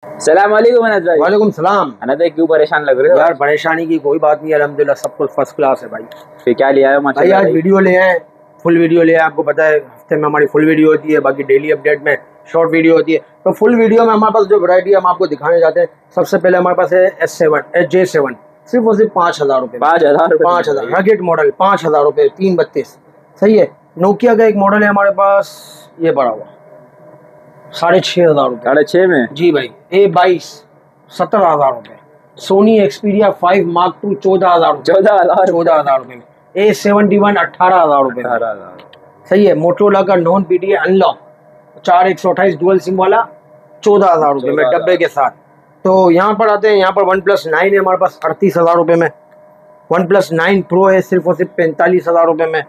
सलाम वालेकुम अनस भाई। वालेकुम सलाम। अनस भाई क्यों परेशान लग रहे हो? यार परेशानी की कोई बात नहीं, अल्हम्दुलिल्लाह सब कुछ फर्स्ट क्लास है भाई। फिर क्या लिया है भाई माशाल्लाह? आज वीडियो ले आए, फुल वीडियो ले आए। आपको पता है हफ्ते में हमारी फुल वीडियो होती है, बाकी डेली अपडेट में शॉर्ट वीडियो होती है। तो फुल वीडियो में हमारे पास जो वैरायटी हम आपको दिखाने जाते हैं, सबसे पहले हमारे पास है J7 सिर्फ और सिर्फ 5,000 रुपये। 5,000 5,000 रगेट मॉडल 5,000 रुपये 332। सही है। नोकिया का एक मॉडल है हमारे पास, ये बड़ा हुआ 6,500 रुपये। 6.5 में जी भाई। A22 17,000 रुपये। सोनी एक्सपीरिया 5 Mark II 14,000 रुपये। 14,000 रुपये में। A71 18,000 रुपये में। 18,000। सही है। मोटरोला का non PTA unlock 4128 dual SIM वाला 14,000 रुपये में डब्बे के साथ। तो यहाँ पर आते हैं, यहाँ पर OnePlus 9 है हमारे पास 38,000 रुपये में। OnePlus 9 Pro है सिर्फ और सिर्फ 45,000 रुपये में।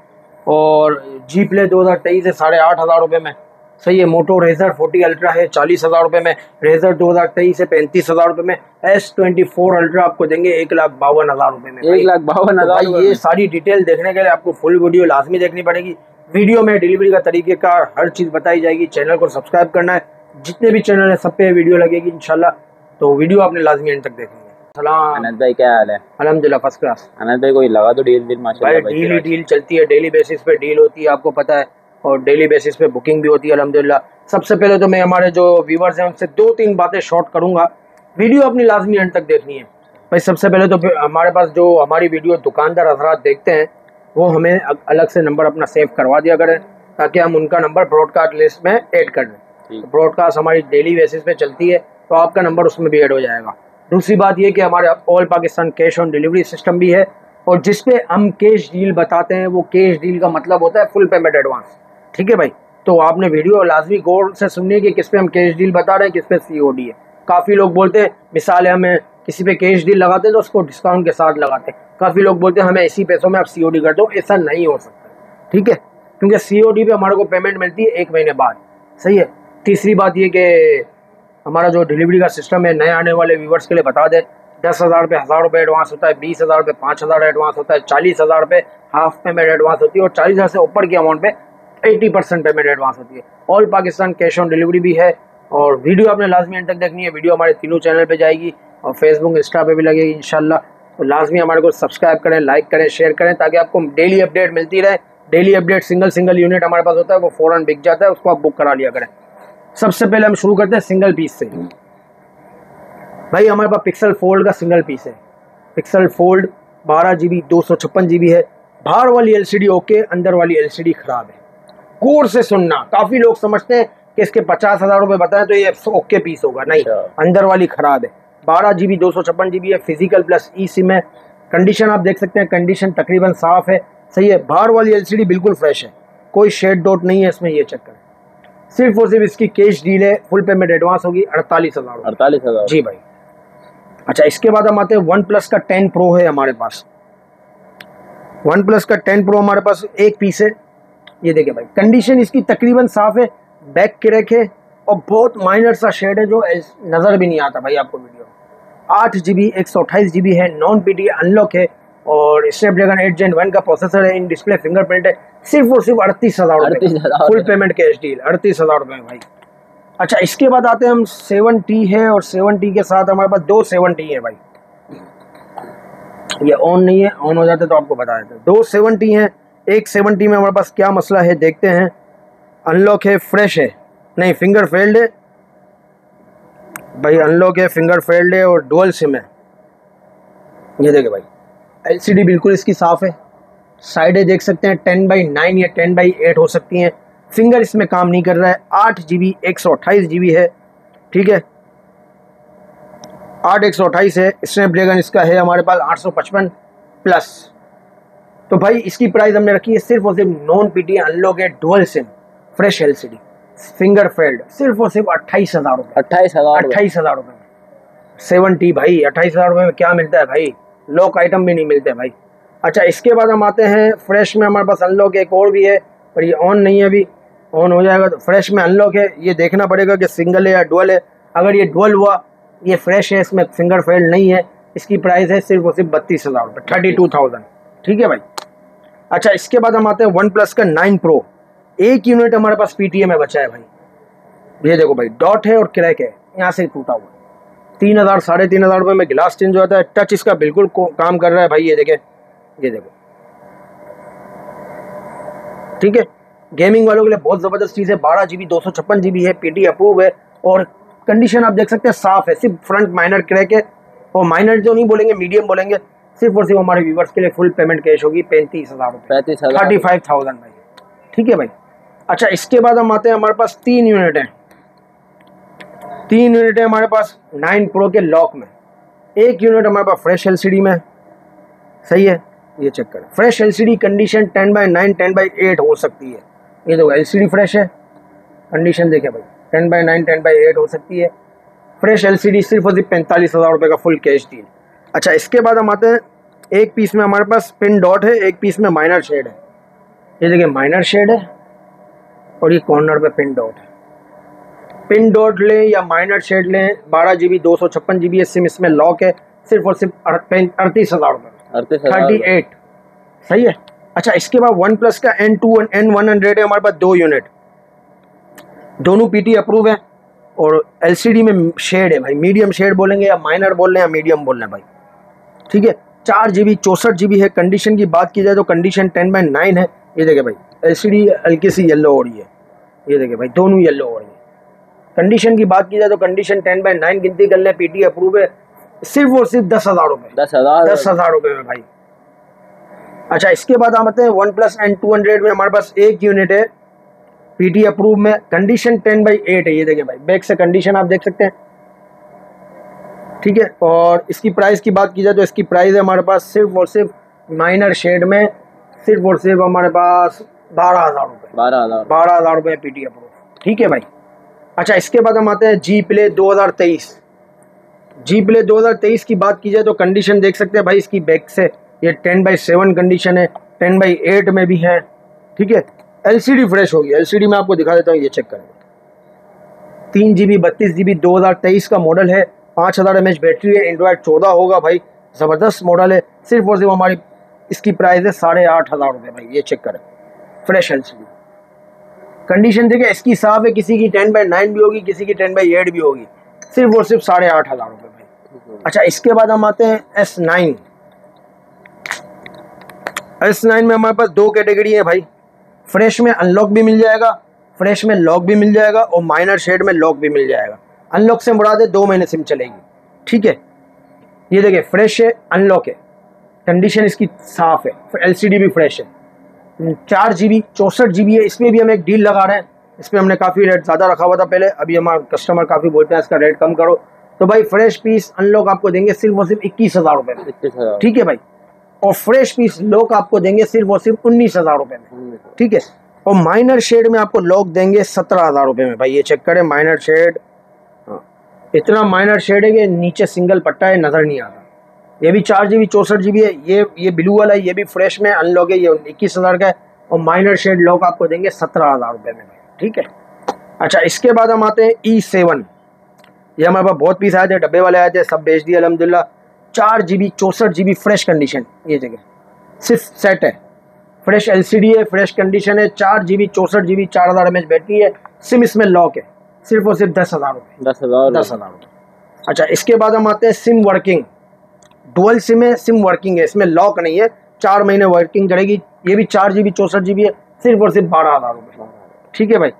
और G Play 2023 है 8,500 रुपये में। सही है। मोटो रेजर 40 अल्ट्रा है 40,000 रुपये में। रेजर 2023 है 35,000 रुपये में। S24 अल्ट्रा आपको देंगे 1,52,000 रुपये में। 1,52,000। भाई ये सारी डिटेल देखने के लिए आपको फुल वीडियो लाजमी देखनी पड़ेगी। वीडियो में डिलीवरी का तरीक़ेकार हर चीज़ बताई जाएगी। चैनल को सब्सक्राइब करना है, जितने भी चैनल है सब पे वीडियो लगेगी इंशाल्लाह। तो वीडियो आपने लाजमी एंड तक देखनी है। सलाम अनस भाई क्या हाल है? अल्हम्दुलिल्लाह फर्स्ट क्लास। अनस भाई कोई लगा तो डील माशाल्लाह भाई डील ही डील चलती है, डेली बेसिस पे डील होती है आपको पता है, और डेली बेसिस पे बुकिंग भी होती है अल्हम्दुलिल्लाह। सबसे पहले तो मैं हमारे जो व्यूवर्स हैं उनसे 2-3 बातें शॉर्ट करूंगा, वीडियो अपनी लाजमी एंड तक देखनी है। भाई सबसे पहले तो हमारे पास जो हमारी वीडियो दुकानदार हजरात देखते हैं वो हमें अलग से नंबर अपना सेव करवा दिया करें, ताकि हम उनका नंबर ब्रॉडकास्ट लिस्ट में ऐड कर लें। तो ब्रॉडकास्ट हमारी डेली बेसिस पे चलती है, तो आपका नंबर उसमें भी ऐड हो जाएगा। दूसरी बात ये कि हमारे all Pakistan cash on delivery system भी है, और जिस पे हम कैश डील बताते हैं वो कैश डील का मतलब होता है फुल पेमेंट एडवांस। ठीक है भाई। तो आपने वीडियो लाजमी गौर से सुनिए कि किस पे हम कैश डील बता रहे हैं, किस पे COD है। काफ़ी लोग बोलते हैं, मिसाल है हमें किसी पे कैश डील लगाते हैं तो उसको डिस्काउंट के साथ लगाते हैं। काफ़ी लोग बोलते हैं हमें इसी पैसों में आप COD कर दो, ऐसा नहीं हो सकता। ठीक है। क्योंकि COD पे हमारे को पेमेंट मिलती है 1 महीने बाद। सही है। तीसरी बात ये कि हमारा जो डिलीवरी का सिस्टम है, नए आने वाले व्यूवर्स के लिए बता दें, 10,000 पे 1,000 रुपये एडवांस होता है, 20,000 पे 5,000 एडवांस होता है, 40,000 पे हाफ पेमेंट एडवांस होती है, और 40,000 से ऊपर की अमाउंट पे 80% पेमेंट एडवांस होती है। All Pakistan cash on delivery भी है। और वीडियो आपने लाजमी एंड तक देखनी है। वीडियो हमारे तीनों चैनल पे जाएगी और फेसबुक इंस्टा पे भी लगेगी इंशाल्लाह। तो लाजमी हमारे को सब्सक्राइब करें, लाइक करें, शेयर करें, ताकि आपको डेली अपडेट मिलती रहे। डेली अपडेट सिंगल यूनिट हमारे पास होता है, वो फ़ौरन बिक जाता है, उसको आप बुक करा लिया करें। सबसे पहले हम शुरू करते हैं सिंगल पीस से। भाई हमारे पास पिक्सल फोल्ड का सिंगल पीस है। पिक्सल फोल्ड 12 GB 256 GB है। बाहर वाली LCD ओके, अंदर वाली LCD खराब है। गौर से सुनना, काफ़ी लोग समझते हैं कि इसके 50,000 रुपये बताएं तो ये ओके पीस होगा, नहीं, अंदर वाली खराब है। 12 GB 256 GB है, फिजिकल प्लस ई सिम है। कंडीशन आप देख सकते हैं, कंडीशन तकरीबन साफ़ है। सही है। बाहर वाली LCD बिल्कुल फ्रेश है, कोई शेड डॉट नहीं है इसमें, ये चेक करें। सिर्फ और सिर्फ इसकी कैश डील है, फुल पेमेंट एडवांस होगी 48,000। 48,000 जी भाई। अच्छा, इसके बाद हम आते हैं OnePlus का 10 Pro है हमारे पास। OnePlus का 10 Pro हमारे पास एक पीस है। ये देखिए भाई, कंडीशन इसकी तकरीबन साफ़ है, बैक क्रैक है और बहुत माइनर सा शेड है जो नज़र भी नहीं आता भाई आपको वीडियो। 8 GB 128 GB है, नॉन पीटीए अनलॉक है, और स्नैपड्रैगन 8 Gen 1 का प्रोसेसर है, इन डिस्प्ले फिंगरप्रिंट है। सिर्फ और सिर्फ 38,000 रुपये फुल पेमेंट कैश डील, 38,000 रुपये भाई। अच्छा, इसके बाद आते हैं हम 7T है, और 7T के साथ हमारे पास 2 7T है भाई। ये ऑन नहीं है, ऑन हो जाते तो आपको बता देते। 2 7T हैं। एक 7T में हमारे पास क्या मसला है देखते हैं। अनलॉक है, फ्रेश है, नहीं फिंगर फेल्ड है भाई। अनलॉक है, फिंगर फेल्ड है, और डुअल सिम है। ये देखिए भाई, LCD बिल्कुल इसकी साफ़ है। साइडें देख सकते हैं 10/9 या 10/8 हो सकती हैं। फिंगर इसमें काम नहीं कर रहा है। 8 GB 128 GB है। ठीक है, 8 128 है। स्नैपड्रैगन इसका है हमारे पास 855 प्लस। तो भाई इसकी प्राइस हमने रखी है सिर्फ और सिर्फ नॉन पीटीए अनलॉक है, dual SIM, fresh LCD, finger failed, सिर्फ और सिर्फ 28,000 रुपये। 28,000 रुपये में 7T भाई। 28,000 रुपये में क्या मिलता है भाई, लॉक आइटम भी नहीं मिलते भाई। अच्छा, इसके बाद हम आते हैं फ्रेश में। हमारे पास अनलॉक एक और भी है, पर ये ऑन नहीं है अभी, ऑन हो जाएगा। तो फ्रेश में अनलॉक है, ये देखना पड़ेगा कि सिंगल है या डुअल है। अगर ये डुअल हुआ, ये फ्रेश है, इसमें फिंगर फेल्ड नहीं है। इसकी प्राइस है सिर्फ और सिर्फ 32,000 रुपये, 32,000। ठीक है भाई। अच्छा, इसके बाद हम आते हैं OnePlus का 9 Pro। एक यूनिट हमारे पास PTA में बचा है भाई। ये देखो भाई, डॉट है और क्रैक है, यहाँ से टूटा हुआ। 3,000 3,500 रुपये में गिलास चेंज हो जाता है। टच इसका बिल्कुल काम कर रहा है भाई, ये देखें, ये देखो, ठीक है। गेमिंग वालों के लिए बहुत ज़बरदस्त चीज़ है। 12 GB 256 GB है, PT अप्रूव है और कंडीशन आप देख सकते हैं साफ़ है। सिर्फ फ्रंट माइनर क्रैक है, और माइनर जो नहीं बोलेंगे, मीडियम बोलेंगे। सिर्फ और सिर्फ हमारे व्यूवर्स के लिए फुल पेमेंट कैश होगी 35,000 रुपये, 35,000 भाई, ठीक है भाई। अच्छा, इसके बाद हम आते हैं, हमारे पास 3 यूनिट हैं, 3 यूनिट है हमारे पास 9 Pro के लॉक में। एक यूनिट हमारे पास फ्रेश LCD में, सही है, ये चेक करें। फ्रेश LCD कंडीशन 10/9 10/8 हो सकती है। ये देखो LCD फ्रेश है, कंडीशन देखें भाई, 10/9 10/8 हो सकती है। फ्रेश LCD सिर्फ और सिर्फ 45,000 रुपये का फुल कैश डील। अच्छा, इसके बाद हम आते हैं, एक पीस में हमारे पास पिन डॉट है, एक पीस में माइनर शेड है। ये देखिए माइनर शेड है और ये कॉर्नर पे पिन डॉट है। पिन डॉट लें या माइनर शेड लें, 12 GB 256 GB है, सिम इसमें लॉक है, सिर्फ और सिर्फ 38,000 रुपये, 38, सही है। अच्छा, इसके बाद वन प्लस का N2 N100 है हमारे पास, 2 यूनिट, दोनों PT अप्रूव है और LCD में शेड है भाई, मीडियम शेड बोलेंगे या माइनर बोल रहे हैं या मीडियम बोल रहे हैं भाई, ठीक है। 4 GB 64 GB है। कंडीशन की बात की जाए तो कंडीशन 10/9 है। ये देखे भाई, LCD हल्की सी येलो हो रही है, ये देखे भाई, दोनों येलो हो रही है। कंडीशन की बात की जाए तो कंडीशन 10/9 गिनती कर ले, PT अप्रूव है, सिर्फ और सिर्फ 10,000 रुपये, 10,000 रुपये में भाई। अच्छा, इसके बाद हम आते हैं वन प्लस N200 में हमारे पास एक यूनिट है, PT अप्रूव में, कंडीशन 10/8 है। ये देखें भाई, बैक से कंडीशन आप देख सकते हैं, ठीक है। और इसकी प्राइस की बात की जाए तो इसकी प्राइस है हमारे पास सिर्फ और सिर्फ माइनर शेड में, सिर्फ और सिर्फ हमारे पास 12,000 रुपये, 12,000 रुपये PT अप्रूव, ठीक है भाई। अच्छा, इसके बाद हम आते हैं G Play 2023। G Play 2023 की बात की जाए तो कंडीशन देख सकते हैं भाई, इसकी बैक से ये 10/7 कंडीशन है, 10/8 में भी है, ठीक है। LCD फ्रेश होगी, LCD में आपको दिखा देता हूँ, ये चेक करें। 3 GB 32 GB 2023 का मॉडल है, 5000 mAh बैटरी है, एंड्रॉयड 14 होगा भाई, ज़बरदस्त मॉडल है। सिर्फ और सिर्फ हमारी इसकी प्राइस है 8,500 रुपये भाई, ये चेक करें। फ्रेश LCD कंडीशन देखिए, इसकी साफ है, किसी की 10/9 भी होगी, किसी की 10/8 भी होगी, सिर्फ और सिर्फ 8,500 रुपये भाई। अच्छा, इसके बाद हम आते हैं S9। S9 में हमारे पास 2 कैटेगरी है भाई, फ्रेश में अनलॉक भी मिल जाएगा, फ्रेश में लॉक भी मिल जाएगा और माइनर शेड में लॉक भी मिल जाएगा। अनलॉक से मुराद है 2 महीने सिम चलेगी, ठीक है। ये देखिए, फ्रेश है, अनलॉक है, कंडीशन इसकी साफ है, LCD भी फ्रेश है। 4 GB 64 GB है। इसमें भी हम एक डील लगा रहे हैं, इस पर हमने काफ़ी रेट ज़्यादा रखा हुआ था पहले, अभी हमारे कस्टमर काफ़ी बोलते हैं इसका रेट कम करो, तो भाई फ्रेश पीस अनलॉक आपको देंगे सिर्फ और सिर्फ 21,000 रुपये में, ठीक है भाई। और फ्रेश पीस लॉक आपको देंगे सिर्फ और सिर्फ 19,000 रुपये में, ठीक है। और माइनर शेड में आपको लॉक देंगे 17,000 रुपये में भाई, ये चेक करें माइनर शेड, इतना माइनर शेड है कि नीचे सिंगल पट्टा है, नज़र नहीं आता। ये भी 4 GB 64 GB है, ये ब्लू वाला है, ये भी फ्रेश में अनलॉक है, ये 21,000 का है। और माइनर शेड लॉक आपको देंगे 17,000 रुपये में, ठीक है। अच्छा, इसके बाद हम आते हैं E7। ये हमारे पास बहुत पीस आए थे, डब्बे वाले आए थे, सब बेच दिए अल्हम्दुलिल्लाह। 4 GB 64 GB फ्रेश कंडीशन, ये जगह सिर्फ सेट है, फ्रेश LCD है, फ्रेश कंडीशन है, 4 GB 64 GB 4000 mAh बैटरी है, सिम इसमें लॉक है, सिर्फ और सिर्फ 10,000 रुपये, 10,000 रुपये। अच्छा, इसके बाद हम आते हैं सिम वर्किंग। डुअल सिम है, सिम वर्किंग है, इसमें लॉक नहीं है, 4 महीने वर्किंग करेगी। ये भी 4 GB 64 GB है, सिर्फ और सिर्फ 12,000 रुपये, ठीक है भाई।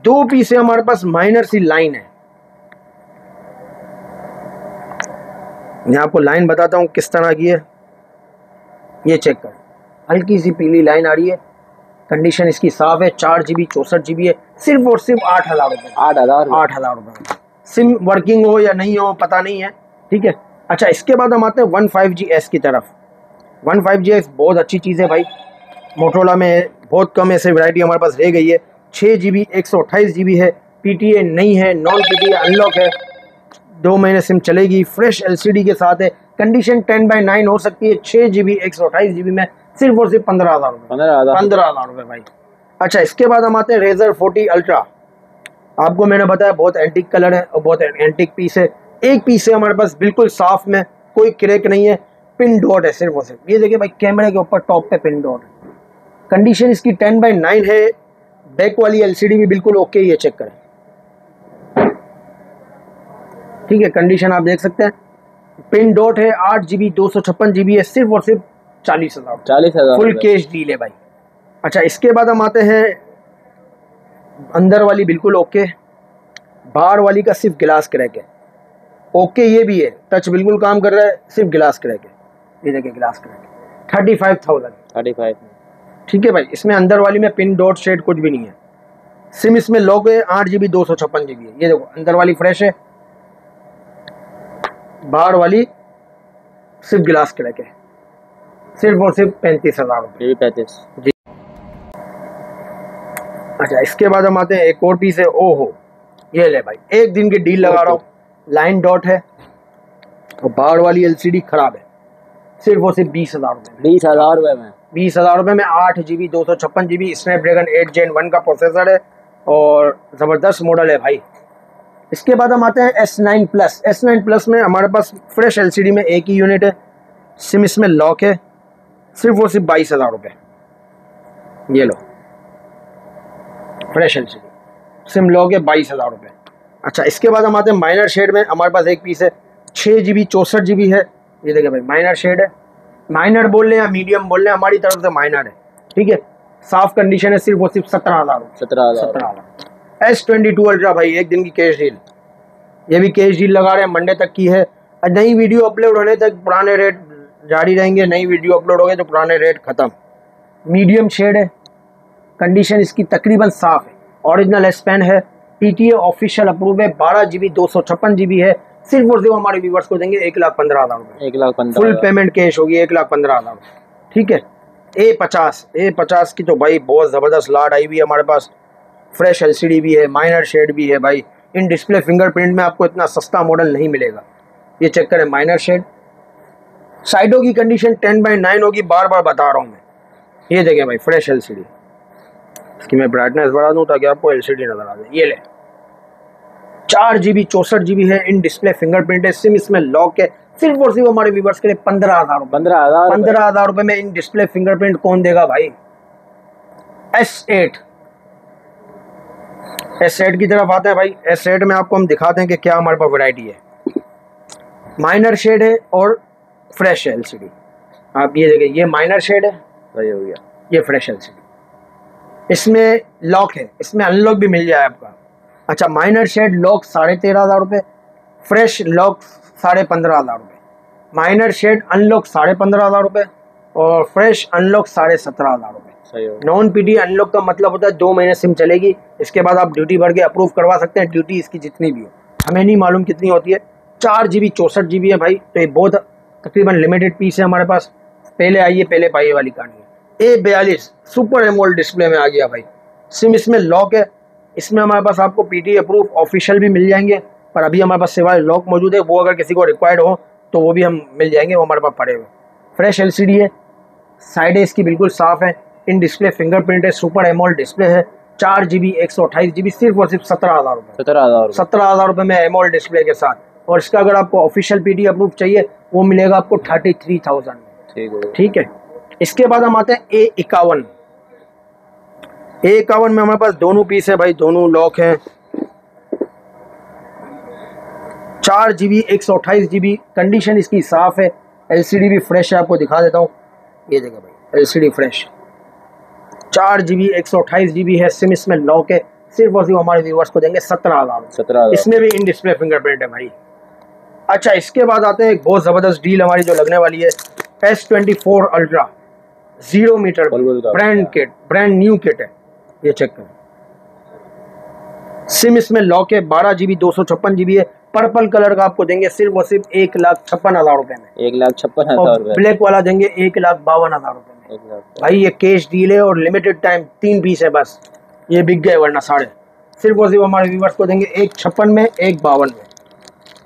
2 पीस है हमारे पास, माइनर सी लाइन है, मैं आपको लाइन बताता हूँ किस तरह की है, ये चेक कर, हल्की सी पीली लाइन आ रही है, कंडीशन इसकी साफ है, 4 GB 64 GB है, सिर्फ और सिर्फ 8,000 रुपये, 8,000 रुपये। सिम वर्किंग हो या नहीं हो पता नहीं है, ठीक है। अच्छा, इसके बाद हम आते हैं 15GS की तरफ। 15GS बहुत अच्छी चीज़ है भाई, मोटरोला में बहुत कम ऐसे वैरायटी हमारे पास रह गई है। 6 GB 128 GB है, PTA नहीं है, नॉन PTA अनलॉक है, 2 महीने सिम चलेगी, फ्रेश LCD के साथ है, कंडीशन 10/9 हो सकती है, 6 GB 128 GB में, सिर्फ और सिर्फ 15,000 रुपये, 15,000 रुपये भाई। अच्छा, इसके बाद हम आते हैं Razer 40 Ultra। आपको मैंने बताया बहुत एंटीक कलर है और बहुत एंटीक पीस है। एक पीस है हमारे पास बिल्कुल साफ में, कोई क्रैक नहीं है, पिन डॉट है सिर्फ और सिर्फ, ये देखिए भाई, कैमरे के ऊपर टॉप पे पिन डॉट है, कंडीशन इसकी 10/9 है, बैक वाली LCD भी बिल्कुल ओके, ये चेक करें, ठीक है, कंडीशन आप देख सकते हैं। पिन डॉट है, 8 GB 256 GB है, सिर्फ और सिर्फ 40,000। 40,000 फुल कैश डील है भाई। अच्छा, इसके बाद हम आते हैं अंदर वाली, बिल्कुल ओके। बाहर वाली का सिर्फ गिलास क्रैक है, ओके ये भी है, टच बिल्कुल काम कर रहा है, सिर्फ गिलास क्रैक है। ये देखिए गिलास क्रैक है, 35,000। 35। ठीक है भाई, इसमें अंदर वाली में पिन डॉट शेड कुछ भी नहीं है। सिम इसमें लॉक है, 8 GB 256 GB है। ये देखो अंदर वाली फ्रेश है, बाहर वाली सिर्फ गिलास क्रैक है, सिर्फ और सिर्फ 35,000 रुपये। ये भी 35। जी। अच्छा, इसके बाद हम आते हैं एक और पीस है। ओहो, ये ले भाई, एक दिन की डील लगा रहा हूँ। लाइन डॉट है और बाहर वाली LCD खराब है, सिर्फ और सिर्फ 20,000 रुपये। 20,000 रुपये में? 20,000 रुपये में 8 GB 256 GB स्नैपड्रैगन 8 Gen 1 का प्रोसेसर है और ज़बरदस्त मॉडल है भाई। इसके बाद हम आते हैं S9 Plus। S9 Plus में हमारे पास फ्रेश LCD में एक ही यूनिट है, सिम इसमें लॉक है, सिर्फ और सिर्फ 22,000 रुपये। ये लो, फ्रेश LCD, सिम लॉक है, 22,000 रुपये। अच्छा, इसके बाद हम आते हैं माइनर शेड में। हमारे पास एक पीस है, 6 GB 64 GB है। ये देखिए भाई, माइनर शेड है। माइनर बोल लें या मीडियम बोल लें, हमारी तरफ से माइनर है। ठीक है, साफ कंडीशन है, सिर्फ और सिर्फ 17,000। 17,000। S22 अल्ट्रा भाई, एक दिन की कैश डील। ये भी कैश डील लगा रहे हैं, मंडे तक की है। नई वीडियो अपलोड होने तक पुराने रेट जारी रहेंगे, नई वीडियो अपलोड हो गए तो पुराने रेट खत्म। मीडियम शेड है, कंडीशन इसकी तकरीबन साफ है, ओरिजिनल S Pen है, PTA ऑफिशियल अप्रूव है, 12 GB 256 GB है। सिर्फ और सिर्फ हमारे व्यूवर्स को देंगे 1,15,000 रुपये। 1,15,000 फुल पेमेंट कैश होगी, 1,15,000। ठीक है, A50 की तो भाई बहुत ज़बरदस्त लाट आई हुई है हमारे पास। फ्रेश LCD भी है, माइनर शेड भी है भाई। इन डिस्प्ले फिंगरप्रिंट में आपको इतना सस्ता मॉडल नहीं मिलेगा। ये चेक करें, माइनर शेड। साइडों की कंडीशन 10/9 होगी, बार बार बता रहा हूँ मैं। ये देखें भाई, फ्रेश LCD। इसकी मैं ब्राइटनेस बढ़ा दूँ ताकि आपको LCD नजर आ जाए। ये ले, 4 GB 64 GB है, इन डिस्प्ले फिंगरप्रिंट है, सिम इसमें लॉक है। सिर्फ और सिर्फ हमारे व्यूवर्स के लिए 15,000 रुपये। 15,000 रुपये में इन डिस्प्ले फिंगरप्रिंट कौन देगा भाई। S8 की तरफ आते हैं भाई। S8 में आपको हम दिखाते हैं कि क्या हमारे पास वैरायटी है। माइनर शेड है और फ्रेश है LCD। आप ये देखें, ये माइनर शेड है, सही हो गया। ये फ्रेश LCD। इसमें लॉक है, इसमें अनलॉक भी मिल जाए आपका। अच्छा, माइनर शेड लॉक 13,500 रुपये, फ्रेश लॉक 15,500 रुपये। माइनर शेड अनलॉक 15,500 रुपये और फ्रेश अनलॉक 17,500 रुपये। नॉन PTA अनलॉक का मतलब होता है 2 महीने सिम चलेगी, इसके बाद आप ड्यूटी भर के अप्रूव करवा सकते हैं। ड्यूटी इसकी जितनी भी हो, हमें नहीं मालूम कितनी होती है। 4 GB 64 GB है भाई, तो ये बहुत तकरीबन लिमिटेड पीस है हमारे पास। पहले आइए पहले पाइए वाली कहानी है। A42 सुपर एमोल्ड डिस्प्ले में आ गया भाई। सिम इसमें लॉक है, इसमें हमारे पास आपको PTA अप्रूव ऑफिशियल भी मिल जाएंगे, पर अभी हमारे पास सिवाय लॉक मौजूद है। वो अगर किसी को रिक्वायर्ड हो तो वो भी हम मिल जाएंगे, वो हमारे पास पड़े हुए। फ्रेश LCD है, साइडें इसकी बिल्कुल साफ़ है, इन डिस्प्ले फिंगरप्रिंट है, सुपर एमोल्ड डिस्प्ले है। 4 GB 128 GB, सिर्फ और सिर्फ 17,000 रुपये। 17,000 रुपये में एमोल्ड डिस्प्ले के साथ। और इसका अगर आपको ऑफिशियल PTA अप्रूव चाहिए वो मिलेगा आपको 33,000 में। ठीक है, इसके बाद हम आते हैं A51। A51 में हमारे पास दोनों पीस है भाई, दोनों लॉक हैं। 4 GB 128 GB, कंडीशन इसकी साफ है। LCD भी फ्रेश है, आपको दिखा देता हूँ। ये देखो भाई, LCD फ्रेश, 4 GB 128 GB है, सिम इसमें लॉक है। सिर्फ और सिर्फ हमारे व्यूवर्स को देंगे 17,000। इसमें भी इन डिस्प्ले फिंगरप्रिंट है भाई। अच्छा, इसके बाद आते हैं एक बहुत ज़बरदस्त डील हमारी जो लगने वाली है। S24 ultra 0 meter brand new kit है। ये चेक करें, सिम इसमें लॉक है, 12 GB 256 GB है। पर्पल कलर का आपको देंगे सिर्फ और सिर्फ 1,56,000 रुपये में। 1,56,000 रुपये। ब्लैक वाला देंगे 1,52,000 रुपये में। भाई ये कैश डील है और लिमिटेड टाइम, 3 पीस है बस, ये बिक गए वरना साढ़े। सिर्फ और सिर्फ हमारे व्यूवर्स को देंगे 1,56 में, 1,52 में।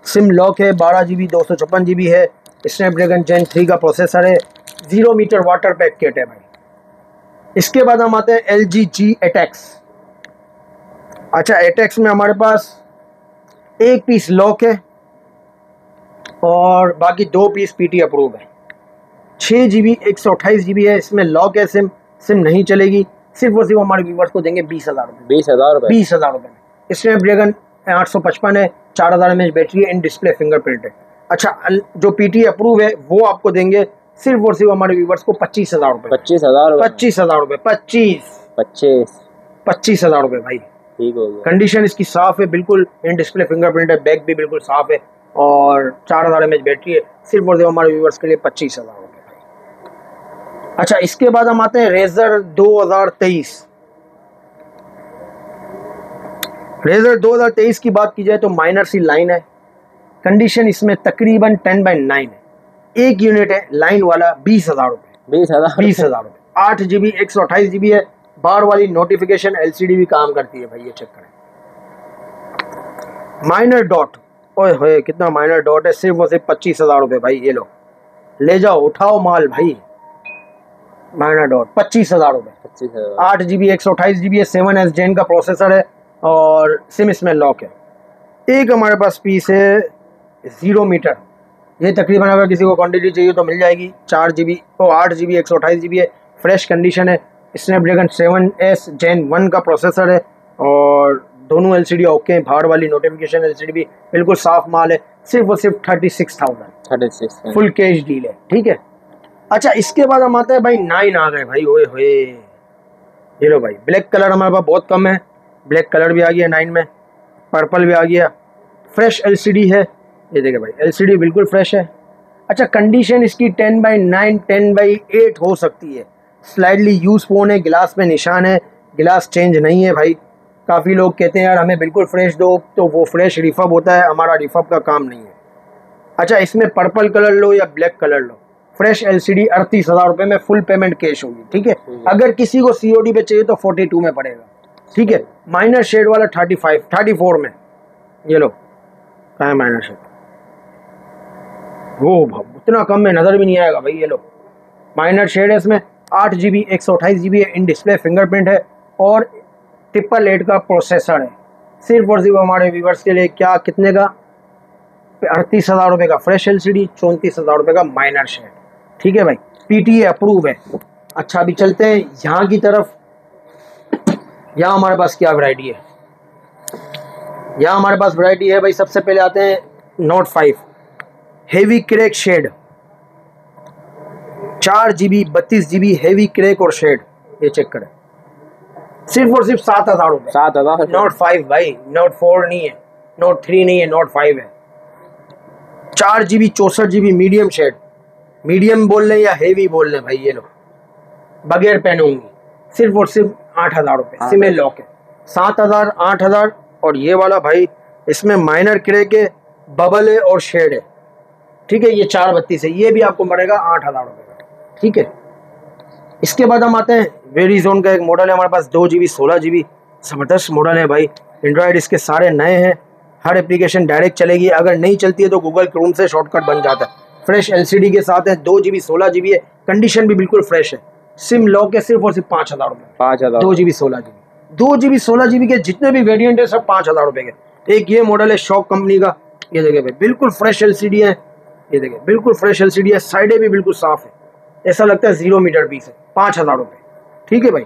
सिम लॉक है, 12 GB 256 GB है, स्नैपड्रैगन Gen 3 का प्रोसेसर है, 0 मीटर वाटर पैक किट है भाई। इसके बाद हम आते हैं LG G Atex। अच्छा, Atex में हमारे पास एक पीस लॉक है और बाकी 2 पीस PTA अप्रूव है। 6 GB 128 GB है, इसमें लॉक है, सिम नहीं चलेगी। सिर्फ और सिर्फ हमारे व्यूवर्स को देंगे 20,000 रुपये। 20,000 रुपये। 20,000 रुपये में। स्नैपड्रैगन 855 है, 4000 mAh बैटरी है, इन डिस्प्ले फिंगरप्रिंट है। अच्छा, जो PT अप्रूव है वो आपको देंगे सिर्फ और सिर्फ हमारे व्यूवर्स को 25,000 रुपये। 25,000? 25,000 रुपये। 25,000 रुपये भाई। ठीक हो गया। कंडीशन इसकी साफ है, बिल्कुल इन डिस्प्ले फिंगरप्रिंट है, बैक भी बिल्कुल साफ है और 4000 mAh बैटरी है। सिर्फ और सिर्फ हमारे व्यूवर्स के लिए 25,000 रुपये भाई। अच्छा, इसके बाद हम आते हैं रेजर 2023। रेजर 2023 की बात की जाए तो माइनर सी लाइन है। कंडीशन इसमें तकरीबन 10/9 है। एक यूनिट है लाइन वाला 20,000 रुपये। 20,000 रुपये। 8GB 128GB है। बार वाली नोटिफिकेशन LCD भी काम करती है भाई, ये चेक करें। माइनर डॉट, ओए होए कितना माइनर डॉट है। सिर्फ और सिर्फ 25,000 रुपये भाई। ये लो, ले जाओ, उठाओ माल भाई। माइनर डॉट 25,000 रुपये। 8GB 128GB है। 7S Gen का प्रोसेसर है और सिम इसमें लॉक है। एक हमारे पास पीस है 0 मीटर। ये तकरीबन अगर किसी को क्वांटिटी चाहिए तो मिल जाएगी। 4GB और 8GB 128GB है। फ्रेश कंडीशन है। स्नैपड्रैगन 7S Gen 1 का प्रोसेसर है और दोनों LCD ओके हैं। बाहर वाली नोटिफिकेशन LCD भी बिल्कुल साफ माल है। सिर्फ और सिर्फ 36,000 फुल कैश डील है। ठीक है। अच्छा, इसके बाद हम आते हैं भाई 9 आ गए भाई। ओए होए, ये लो भाई, ब्लैक कलर हमारे पास बहुत कम है। ब्लैक कलर भी आ गया 9 में, पर्पल भी आ गया। फ्रेश LCD है, ये देखिए भाई, LCD बिल्कुल फ्रेश है। अच्छा, कंडीशन इसकी 10/9 10/8 हो सकती है। स्लाइडली यूज फोन है, गिलास पे निशान है, गिलास चेंज नहीं है भाई। काफ़ी लोग कहते हैं यार हमें बिल्कुल फ्रेश दो, तो वो फ्रेश रिफब होता है, हमारा रिफब का काम नहीं है। अच्छा, इसमें पर्पल कलर लो या ब्लैक कलर लो, फ्रेश LCD 38,000 रुपये में फुल पेमेंट कैश होगी। ठीक है। अगर किसी को COD पे चाहिए तो 42 में पड़ेगा। ठीक है। माइनर शेड वाला 34 में, ये लो, कहाँ है माइनर शेड? वो उतना कम में नज़र भी नहीं आएगा भाई। ये लो, माइनर शेड है इसमें। 8GB 128GB है। इन डिस्प्ले फिंगरप्रिंट है और 888 का प्रोसेसर है। सिर्फ और सिर्फ हमारे व्यूवर्स के लिए क्या, कितने का? 38,000 रुपये का फ्रेश LCD, 34,000 रुपये का माइनर शेड। ठीक है भाई, PTA अप्रूव है। अच्छा, अभी चलते हैं यहाँ की तरफ। यहाँ हमारे पास क्या वैरायटी है? यहाँ हमारे पास वैरायटी है भाई, सबसे पहले आते हैं Note 5 heavy crack shade. 4GB 32GB heavy crack और शेड, ये चेक करें। सिर्फ और सिर्फ 7,000 रुपये। 7,000? Note 5 भाई, Note 4 नहीं है, Note 3 नहीं है, Note 5 है। 4GB 64GB medium shade. Medium बोल लें या हेवी बोल लें भाई, ये लो, बगैर पेन होंगी। सिर्फ और सिर्फ 8,000 रुपये। सिम लॉक है। 7,000, 8,000 और ये वाला भाई, इसमें माइनर क्रैक है, बबल है और शेड है। ठीक है, ये 432 है। ये भी आपको पड़ेगा 8,000 रुपये का। ठीक है। इसके बाद हम आते हैं वेरिजोन का एक मॉडल है हमारे पास, 2GB 16GB, ज़बरदस्त मॉडल है भाई। एंड्रॉयड इसके सारे नए हैं। हर एप्लीकेशन डायरेक्ट चलेगी, अगर नहीं चलती है तो गूगल क्रोम से शॉर्टकट बन जाता है। फ्रेश LCD के साथ है। 2GB 16GB है। कंडीशन भी बिल्कुल फ्रेश है। सिम लॉक है। सिर्फ और सिर्फ 5,000 रुपये। 5,000? 2GB 16GB। 2GB 16GB के जितने भी वेरिएंट है सब 5,000 रुपये के। एक ये मॉडल है शॉक कंपनी का, ये देखिए भाई, बिल्कुल फ्रेश LCD है। ये देखिए, बिल्कुल फ्रेश LCD है। साइडें भी बिल्कुल साफ है, ऐसा लगता है 0 मीटर पीस है। 5,000 रुपये। ठीक है भाई।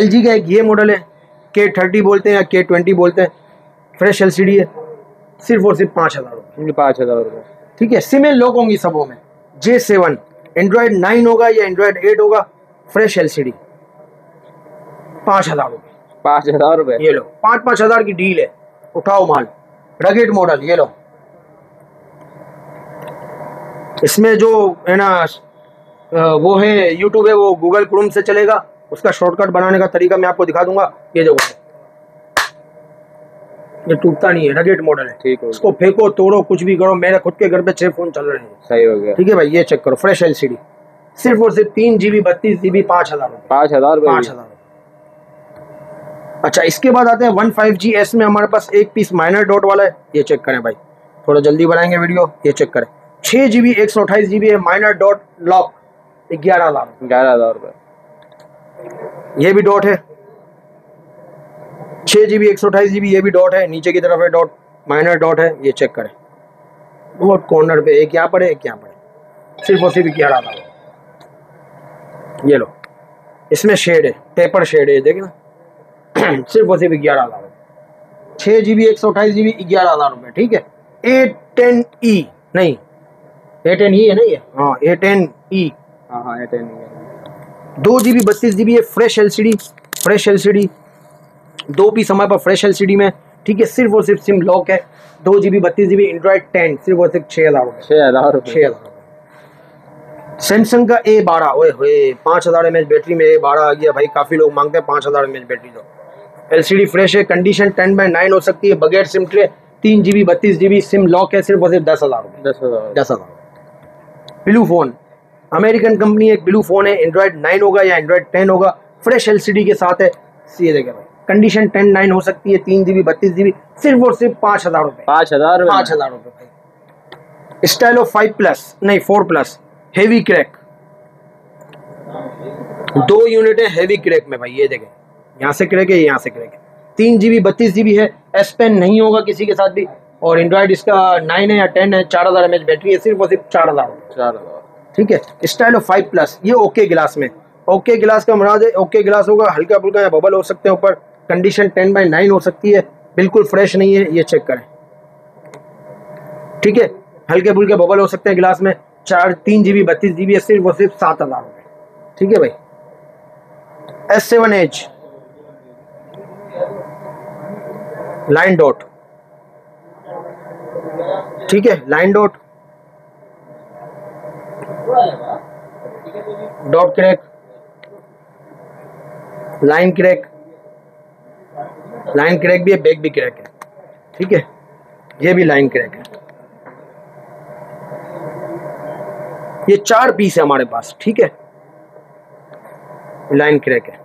LG का एक ये मॉडल है, K30 बोलते हैं या K20 बोलते हैं। फ्रेश LCD है। सिर्फ और सिर्फ 5,000 रुपये। 5,000 रुपये। ठीक है। सिमें लॉक होंगी सबों में। J7 एंड्रॉयड 9 होगा या एंड्रॉयड 8 होगा। फ्रेश LCD 5,000 रुपये। 5,000 रुपये? ये लो, 5,000 की डील है, उठाओ माल। रगेट मॉडल, ये लो। इसमें जो है ना वो है यूट्यूब है, वो गूगल क्रोम से चलेगा। उसका शॉर्टकट बनाने का तरीका मैं आपको दिखा दूंगा। ये देखो, ये टूटता नहीं है, रगेट मॉडल है। ठीक है। इसको फेंको, तोड़ो, कुछ भी करो। मेरे खुद के घर पे 6 फोन चल रहे हैं। सही हो गया। ठीक है भाई, ये चेक करो, फ्रेश LCD। सिर्फ और सिर्फ 3GB 32GB 5,000 रुपये। 5,000 रुपये? 5,000। अच्छा, इसके बाद आते हैं 15GS में हमारे पास एक पीस माइनर डॉट वाला है। ये चेक करें भाई, थोड़ा जल्दी बनाएंगे वीडियो। ये चेक करें, 6GB 128GB है, माइनर डॉट लॉक, 11,000 रुपये। ये भी डॉट है। 6GB 128GB ये भी डॉट है। नीचे की तरफ है डॉट, माइनर डॉट है। ये चेक करें, बहुत कॉर्नर पे, एक यहाँ पर है, एक यहाँ पर है। सिर्फ और सिर्फ 11,000। ये लो, इसमें शेड है, टेपर शेड है, देखे ना। सिर्फ और सिर्फ 11,000। 6 GB 128 GB 11,000 रुपये, ठीक है। A10E नहीं, A10E है ना ये, हाँ A10E, हाँ हाँ 10 2 GB 32 GB है, fresh LCD, fresh LCD 2 piece हमारे पास फ्रेश एलसीडी में, ठीक है। सिर्फ और सिर्फ सिम लॉक है, 2 GB 32 GB एंड्रॉइड 10, सिर्फ और सिर्फ 6,000 रुपये, 6,000 रुपये। 6,000 रुपये। सैमसंग का A12, ओए होए 5000 mAh बैटरी में A12 आ गया भाई, काफ़ी लोग मांगते हैं 5000 mAh बैटरी। तो एलसीडी फ्रेश है, कंडीशन 10/9 हो सकती है, बगैर SIM tray, 3 GB 32 GB SIM lock है, सिर्फ और सिर्फ 10,000 रुपये, 10,000। 10,000। ब्लू फोन, अमेरिकन कंपनी, एक ब्लू फोन है, एंड्रॉइड 9 होगा या एंड्रॉइड 10 होगा, फ्रेश एलसीडी के साथ है। ये देखें भाई, कंडीशन 10/9 हो सकती है, 3 GB 32 GB, सिर्फ और सिर्फ 5,000 रुपये, 5,000 रुपये। 5,000 रुपये भाई। स्टाइलो 5+ नहीं 4+, हेवी क्रैक, 2 यूनिट है हेवी क्रैक में भाई, ये देखें, यहाँ से क्रैक है, यहाँ से क्रैक है। 3 GB 32 GB है, एस पेन नहीं होगा किसी के साथ भी, और एंड्रॉइड इसका 9 है या 10 है, 4000 mAh बैटरी है, सिर्फ और सिर्फ 4,000 रुपये, 4,000। ठीक है। स्टाइलो 5+, ये ओके गिलास में, ओके गिलास का मुराद है, ओके गिलास होगा, हल्का फुल्का या बबल हो सकते हैं ऊपर, कंडीशन 10/9 हो सकती है, बिल्कुल फ्रेश नहीं है, ये चेक करें, ठीक है। हल्के फुल्के बबल हो सकते हैं गिलास में, 3 GB 32 GB है, सिर्फ और सिर्फ 7,000 रुपये, ठीक है भाई। S7 Edge लाइन डॉट, ठीक है, line dot, dot crack, line crack, line crack भी है, बैक भी क्रैक है, ठीक है, ये भी लाइन क्रैक है। ये 4 पीस है हमारे पास, ठीक है, लाइन क्रैक है,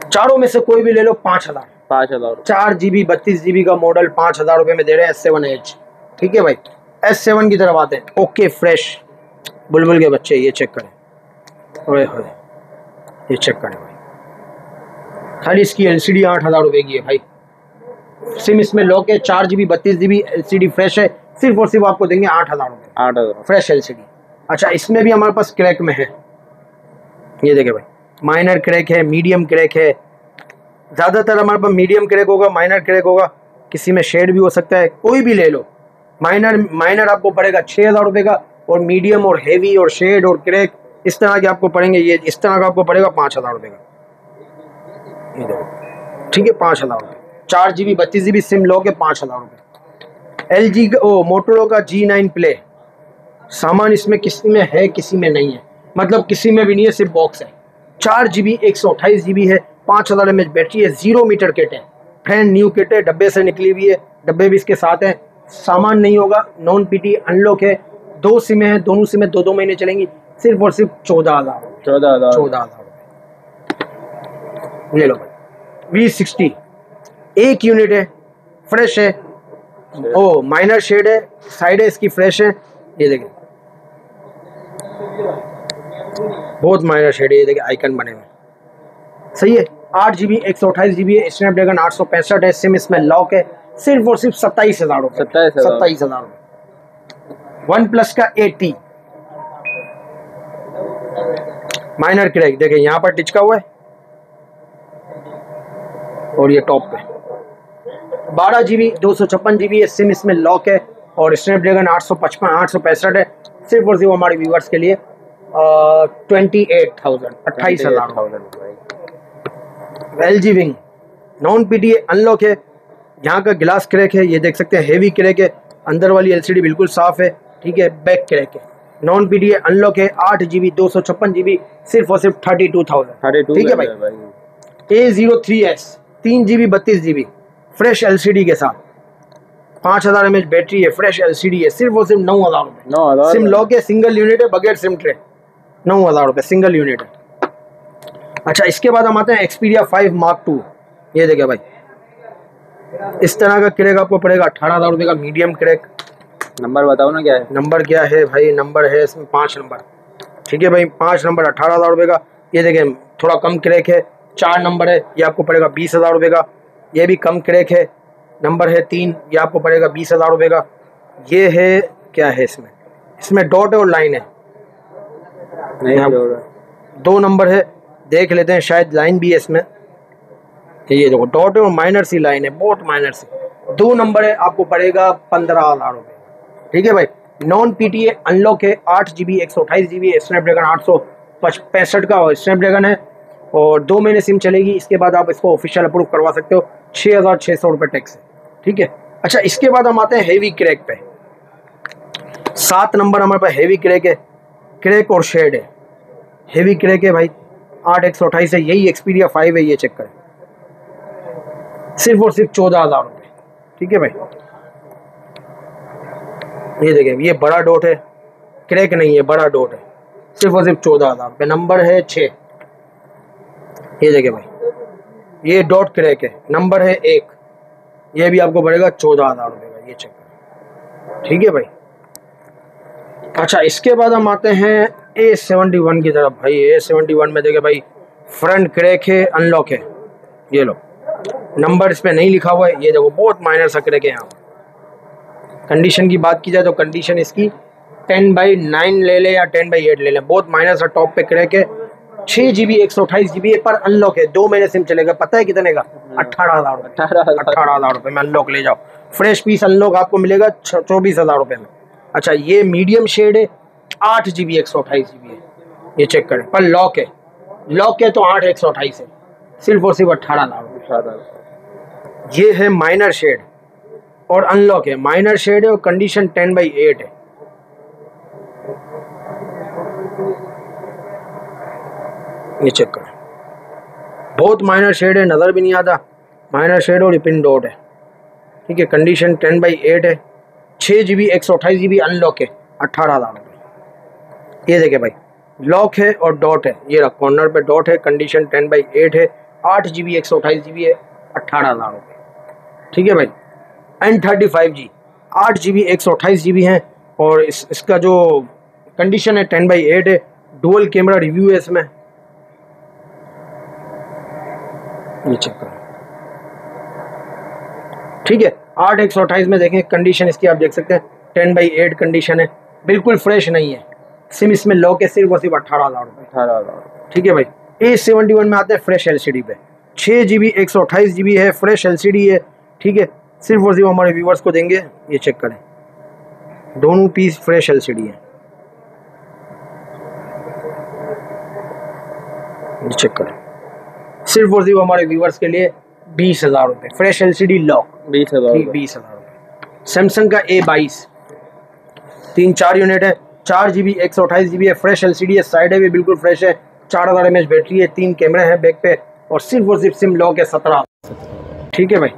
चारों में से कोई भी ले लो 5,000, 5,000। 4 GB 32 GB का मॉडल 5,000 रुपये में दे रहे हैं, S7 Edge, ठीक है भाई। S7 की तरफ आते हैं, ओके फ्रेश बुलबुल के बच्चे, ये चेक करें, ओए होए, ये चेक करें भाई, खाली इसकी LCD 8,000 रुपये की है भाई, सिम इसमें लॉक है, 4 GB 32 GB LCD फ्रेश है, सिर्फ और सिर्फ आपको देंगे 8,000 रुपये, 8,000 फ्रेश LCD। अच्छा, इसमें भी हमारे पास क्रैक में है, ये देखें भाई, माइनर क्रैक है, मीडियम क्रैक है, ज़्यादातर हमारे पास मीडियम क्रैक होगा, माइनर क्रैक होगा, किसी में शेड भी हो सकता है, कोई भी ले लो। माइनर आपको पड़ेगा 6,000 रुपये का, और मीडियम और हेवी और शेड और क्रैक इस तरह के आपको पड़ेंगे, ये इस तरह का आपको पड़ेगा 5,000 रुपये का, ये देखो, ठीक है, 5,000 रुपये। 4 GB 32 GB सिम लॉक है, 5,000 रुपये। LG मोटोरोला का G9 प्ले, सामान इसमें किसी में है किसी में नहीं है, मतलब किसी में भी नहीं है, सिर्फ बॉक्स है। 4 GB 128 GB है, 5,000 mAh बैटरी है, 0 मीटर किट है, ब्रांड न्यू किट है, डब्बे से निकली हुई है, डब्बे भी इसके साथ हैं, सामान नहीं होगा, नॉन PT अनलॉक है, 2 सिमें हैं, दोनों सिमें 2-2 महीने चलेंगी, सिर्फ और सिर्फ 14,000 ले लो भाई। V60 1 यूनिट है, फ्रेश है, ओ माइनर शेड है, साइड है इसकी फ्रेश है, ये देखें बहुत माइनर शेड है, ये देखें आइकन बने हुए, सही है। 8 GB 128 GB है, स्नैपड्रैगन 865 है, सिम इसमें लॉक है, सिर्फ और सिर्फ 27,000 रुपये, 27,000 रुपये। OnePlus का 80 माइनर क्रैक, देखें यहाँ पर टिचका हुआ है, और ये टॉप पे 12 GB 256 GB है, सिम इसमें लॉक है, और स्नैपड्रैगन 865 है, सिर्फ और सिर्फ हमारे व्यूवर्स के लिए 28,000 LG wing non PT unlock है, यहाँ का ग्लास क्रैक है, ये देख सकते हैं, हेवी क्रैक है, अंदर वाली LCD बिल्कुल साफ है, ठीक है, बैक क्रैक है, नॉन PT अनलॉक है, 8 GB 256 GB, सिर्फ और सिर्फ 32,000, ठीक है भाई। A03s 3 GB 32 GB fresh LCD के साथ, 5,000 mAh बैटरी है, फ्रेश LCD है, सिर्फ और सिर्फ 9,000 रुपये, सिम लॉक है, सिंगल यूनिट है, बगैर सिम ट्रे, 9,000 रुपये सिंगल यूनिट है। अच्छा, इसके बाद हम आते हैं Xperia 5 Mark II, ये देखिए भाई, इस तरह का क्रैक आपको पड़ेगा 18,000 रुपये का, मीडियम क्रैक। नंबर बताओ ना क्या है, नंबर क्या है भाई, नंबर है इसमें 5 नंबर, ठीक है भाई, 5 नंबर 18,000 रुपये का। ये देखें थोड़ा कम क्रैक है, 4 नंबर है, ये आपको पड़ेगा 20,000 रुपये का। ये भी कम क्रैक है, नंबर है 3, ये आपको पड़ेगा 20,000 रुपये का। ये है क्या है, इसमें डॉट है और लाइन है, नहीं 2 नंबर है, देख लेते हैं, शायद लाइन भी है इसमें, ये देखो डॉट है और माइनर सी लाइन है, बहुत माइनर सी। 2 नंबर है, आपको पड़ेगा 15,000 रुपये। ठीक है भाई। नॉन पीटीए अनलॉक है, 8 GB 128 GB है, स्नैपड्रैगन 865 का और स्नैपड्रैगन है, और 2 महीने सिम चलेगी। इसके बाद आप इसको ऑफिशियल अप्रूव करवा सकते हो, 6,600 रुपये टैक्स है। ठीक है। अच्छा, इसके बाद हम आते हैं हेवी क्रैक पे। 7 नंबर हमारे पास हेवी क्रैक है, क्रैक और शेड है। हेवी क्रैक है भाई, 8/128 है, यही एक्सपीरिया 5 है, ये चेक करें, सिर्फ और सिर्फ 14,000 रुपये। ठीक है भाई। ये देखें, ये बड़ा डॉट है, क्रैक नहीं है, बड़ा डॉट है, सिर्फ और सिर्फ 14,000 रुपये। नंबर है 6। ये देखें भाई, ये डॉट क्रैक है, नंबर है 1, ये भी आपको पड़ेगा 14,000 रुपये का, ये चेक करें। ठीक है भाई। अच्छा, इसके बाद हम आते हैं A71 की तरफ। भाई A71 में देखे भाई, फ्रंट क्रैक है, अनलॉक है, ये लो, नंबर इस पे नहीं लिखा हुआ है, ये देखो बहुत माइनर सा क्रैक है यहाँ। कंडीशन की बात की जाए तो कंडीशन इसकी 10/9 ले ले या 10/8 ले ले, बहुत माइनर सा टॉप पे क्रैक है। 6 GB 128 GB है, पर अनलॉक है, 2 महीने सिम चलेगा। पता है कितने का? 18,000 रुपये। 18,000 रुपये में अनलॉक ले जाओ। फ्रेश पीस अनलॉक आपको मिलेगा 24,000 रुपये में। अच्छा, ये मीडियम शेड है, 8 GB 128 GB है, ये चेक करें, पर लॉक है, लॉक है तो 8/128 है, सिर्फ और सिर्फ 18,000 रुपये। ये है माइनर शेड और अनलॉक है, माइनर शेड है और कंडीशन 10/8 है। ये चेक करें, बहुत माइनर शेड है, नज़र भी नहीं आता, माइनर शेड और पिन डॉट है। ठीक है, कंडीशन 10/8 है, 6 GB 128 GB अनलॉक है, 18,000 रुपये। ये देखे भाई, लॉक है और डॉट है, ये रहा कॉर्नर पे डॉट है, कंडीशन 10/8 है, 8 GB 128 GB है, 18,000 रुपये। ठीक है भाई। N35G 8 GB 128 GB है, और इसका जो कंडीशन है 10/8 है, डुअल कैमरा रिव्यू है इसमें, ये चेक करो। ठीक है, 8/128 में देखें, कंडीशन इसकी आप देख सकते हैं 10/8 कंडीशन है, बिल्कुल फ्रेश नहीं है, सिम इसमें लॉक है, सिर्फ और सिर्फ 18,000 रुपये। 18,000। ठीक है भाई। A71 में आते हैं फ्रेश LCD पे, 6 GB 128 GB है, फ्रेश LCD है। ठीक है, सिर्फ और सिर्फ हमारे व्यूवर्स को देंगे, ये चेक करें, दोनों पीस फ्रेश LCD है, ये चेक करें, सिर्फ और सिर्फ हमारे व्यूवर्स के लिए 20,000 रुपये, फ्रेश LCD लॉक 20,000। 20,000 रुपये। सैमसंग का A22 3-4 यूनिट है, 4 GB 128 GB है, फ्रेश LCD है, साइड है भी बिल्कुल फ्रेश है, 4000 mAh बैटरी है, 3 कैमरे हैं बैक पे, और सिर्फ सिम लॉक है 17। ठीक है भाई।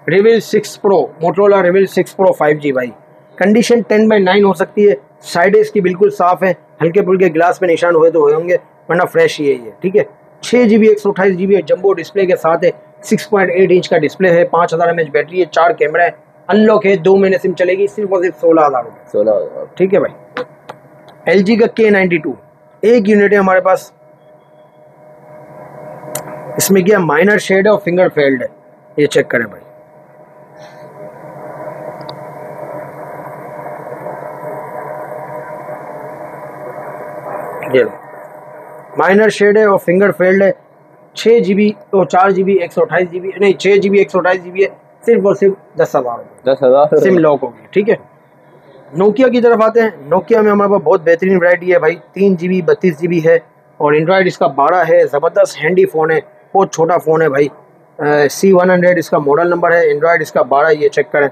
Reveal 6 Pro, Motorola Reveal 6 Pro 5G भाई, कंडीशन 10/9 हो सकती है, साइड इसकी बिल्कुल साफ है, हल्के फुल्के ग्लास पे निशान हुए तो होंगे, वरना फ्रेश ही है ये। ठीक है, 6 GB 128 GB है, जंबो डिस्प्ले के साथ है, 6.8 इंच का डिस्प्ले है, 5000 mAh बैटरी है, 4 कैमरा है, अनलॉक है, 2 महीने सिम चलेगी, सिर्फ और सिर्फ 16,000 रुपये। 16,000। ठीक है भाई। LG का K92 एक यूनिट है हमारे पास, इसमें क्या माइनर शेड है और फिंगर फेल्ड है, ये चेक करें भाई, ये माइनर शेड है और फिंगर फेल्ड है, 6 GB और 4 GB 128 GB नहीं, 6 GB 128 GB है, सिर्फ और सिर्फ 10,000 रुपये, 10,000 सिम लॉक होगी। ठीक है। नोकिया की तरफ आते हैं। नोकिया में हमारे पास बहुत बेहतरीन वैरायटी है भाई, 3 GB 32 GB है, और एंड्रॉयड इसका 12 है, ज़बरदस्त हैंडी फ़ोन है, बहुत छोटा फ़ोन है भाई। C100 इसका मॉडल नंबर है, एंड्रॉयड इसका 12, ये चेक करें,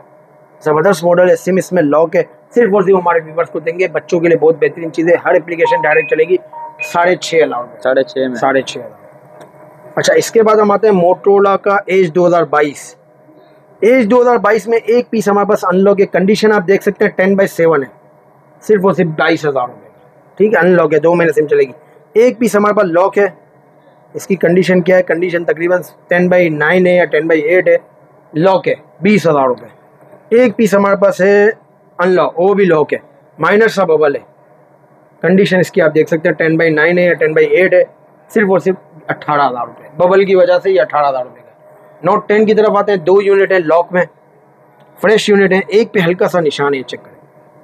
ज़बरदस्त मॉडल है, सिम इसमें लॉक है, सिर्फ और सिर्फ हमारे व्यूवर्स को देंगे, बच्चों के लिए बहुत बेहतरीन चीज़ है, हर एप्लीकेशन डायरेक्ट चलेगी, 6,500 रुपये, 6,500 में। 6,500। अच्छा, इसके बाद हम आते हैं मोटरोला का एज 2022। एज 2022 में एक पीस हमारे पास अनलॉक है, कंडीशन आप देख सकते हैं 10/7 है, सिर्फ और सिर्फ 22,000 रुपये। ठीक है, अनलॉक है, 2 महीने सिम चलेगी। एक पीस हमारे पास लॉक है, इसकी कंडीशन क्या है? कंडीशन तकरीबन 10/9 है या 10/8 है, लॉक है, 20,000 रुपये। एक पीस हमारे पास है अनलॉक, वो भी लॉक है, माइनर सा बबल है, कंडीशन इसकी आप देख सकते हैं 10/9 है या 10/8 है, सिर्फ और सिर्फ 18,000 रुपये, बबल की वजह से ये 18,000 रुपये का। नोट 10 की तरफ आते हैं, 2 यूनिट है लॉक में, फ्रेश यूनिट है, एक पे हल्का सा निशान है, चेक करें,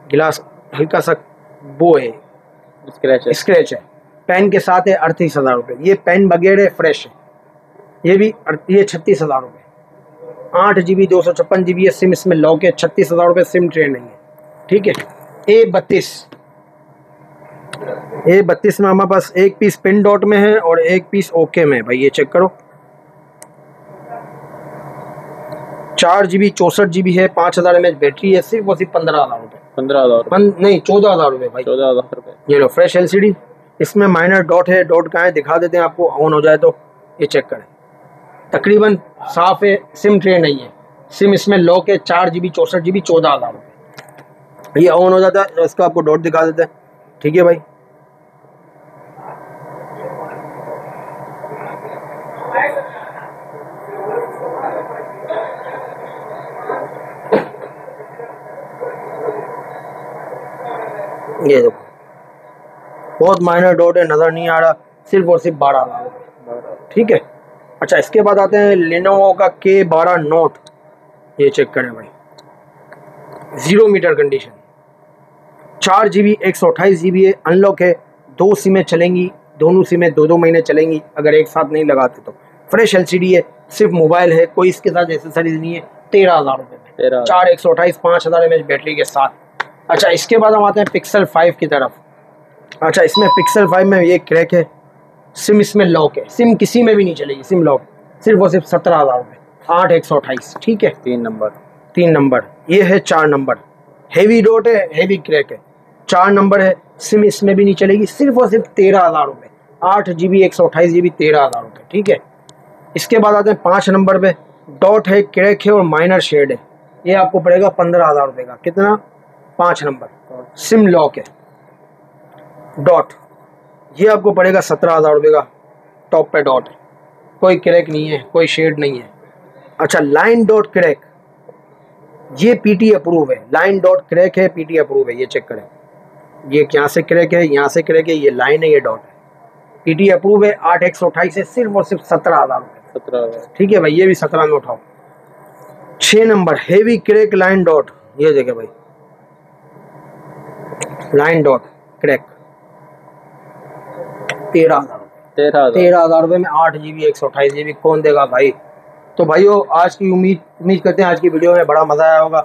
गिलास हल्का सा वो है, स्क्रैच है, पेन के साथ है, 38,000 रुपये। ये पेन बगैर है, फ्रेश है, ये 36,000 रुपये। 8 GB 256 GB है, सिम इसमें लॉक है। 36,000 रुपये, सिम ट्रे नहीं है, ठीक है। A32 में हमारे पास एक पीस पिन डॉट में है और एक पीस ओके में है भाई, ये चेक करो। 4 GB 64 GB है, 5000 mAh बैटरी है, सिर्फ और सिर्फ 15,000 रुपये। 15,000 नहीं 14,000 रुपये भाई, 14,000 रुपये। ये लो फ्रेश LCD। इसमें माइनर डॉट है, डॉट कहाँ है दिखा देते हैं आपको, ऑन हो जाए तो ये चेक करें। तकरीबन साफ है, सिम ट्रे नहीं है, सिम इसमें लॉक है। 4 GB 64 GB 14,000 रुपये। ये ऑन हो जाता है तो इसका आपको डॉट दिखा देते हैं, ठीक है भाई। ये देखो बहुत माइनर डॉट है, नज़र नहीं आ रहा, सिर्फ और सिर्फ 12,000 रुपये, ठीक है। अच्छा, इसके बाद आते हैं लेनोवो का K12 नोट। ये चेक करें भाई, 0 मीटर कंडीशन, 4 GB 128 GB है, अनलॉक है। 2 सिमें चलेंगी, दोनों सिमें 2-2 महीने चलेंगी अगर एक साथ नहीं लगाते तो। फ्रेश LCD है, सिर्फ मोबाइल है, कोई इसके साथ एसेसरीज नहीं है। 13,000 रुपये में 4 128 5000 mAh बैटरी के साथ। अच्छा, इसके बाद हम आते हैं Pixel 5 की तरफ। अच्छा, इसमें Pixel 5 में ये क्रैक है, सिम इसमें लॉक है, सिम किसी में भी नहीं चलेगी, सिम लॉक, सिर्फ और सिर्फ 17,000 रुपये, 8 128, ठीक है। 3 नंबर। ये है 4 नंबर, हेवी डॉट है, हेवी क्रैक है, 4 नंबर है, सिम इसमें भी नहीं चलेगी, सिर्फ और सिर्फ 13,000 रुपये, 8 GB 128 GB 13,000 रुपये, ठीक है। इसके बाद आते हैं 5 नंबर पे, डॉट है, क्रैक है और माइनर शेड है, ये आपको पड़ेगा 15,000 रुपये का। कितना? 5 नंबर, सिम लॉक है, डॉट, ये आपको पड़ेगा 17,000 रुपये का। टॉप पे डॉट है, कोई क्रैक नहीं है, कोई शेड नहीं है। अच्छा, लाइन डॉट क्रैक, ये PT अप्रूव है, लाइन डॉट क्रैक है, PT अप्रूव है, ये चेक करें। ये यहाँ से क्रैक है, यहाँ से क्रैक है, ये लाइन है, ये डॉट है, PT अप्रूव है। 8 128 है, सिर्फ और सिर्फ 17,000 रुपये, 17,000, ठीक है भाई। ये भी 17 में उठाओ। 6 number, heavy crack line dot, ये देखे भाई, लाइन डॉट क्रैक, 13,000 रुपये में 8 GB 128 GB कौन देगा भाई। तो भाइयों, आज की उम्मीद करते हैं आज की वीडियो में बड़ा मज़ा आया होगा।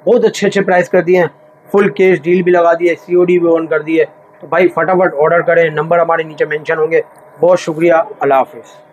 बहुत अच्छे प्राइस कर दिए हैं, फुल कैश डील भी लगा दी है, COD भी ऑन कर दी है। तो भाई फटाफट ऑर्डर करें, नंबर हमारे नीचे मेंशन होंगे। बहुत शुक्रिया, अल्लाह हाफिज़।